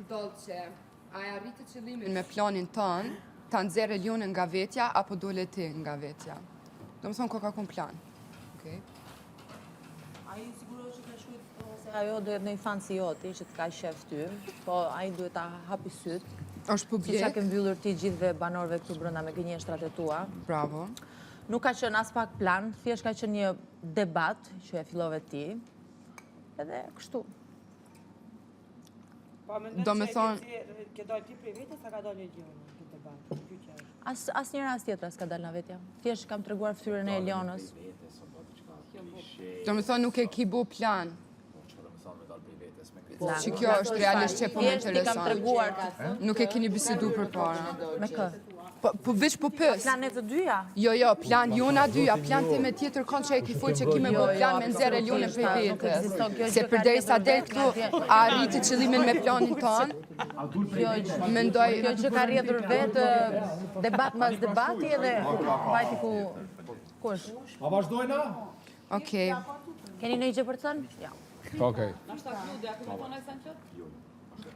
ndodh që a e arritë qëllimin me planin tënë, ta nxjerrë Elionin nga vetja, apo dole ti nga vetja? Do më thonë ko ka kun plan. Okay. Ai sigurisht që ka shkruajtur se ajo duhet në fancy joti që të ka shef ty, po ai duhet ta hapi syt. Është publik. Siç ke mbyllur ti gjithëve banorëve këtu brenda me gënjeshtrat e tua. Bravo. Nuk ka qenë as pak plan, thjesht ka qenë një debat që e fillove ti. Edhe kështu. Do me thonë... Ke dalë ti prej vetës, a ka dalë Elioni në debat? Asnjëra as tjetra s'ka dalë nga vetja. Thjesht kam treguar fytyrën e Elionës. Do me thonë nuk e ki bu plan. Që kjo është realisht që po më intereson. Nuk e keni bisedu për para. Me kë? Po veç po pës. Planet të dyja? Jo, plan jona dyja, plan ti me tjetër kënd që e ki full që ki me bu plan me nxjerrë Elionin prej vetës. Se përderisa del këtu, a arriti qëllimin me planin tonë? Mendoj... Kjo që ka rrjedhur vetë debat mas debati edhe vajti ku... Kush? A vazhdojna? Okej. Keni në i gjë për të thënë? Ja. Okej.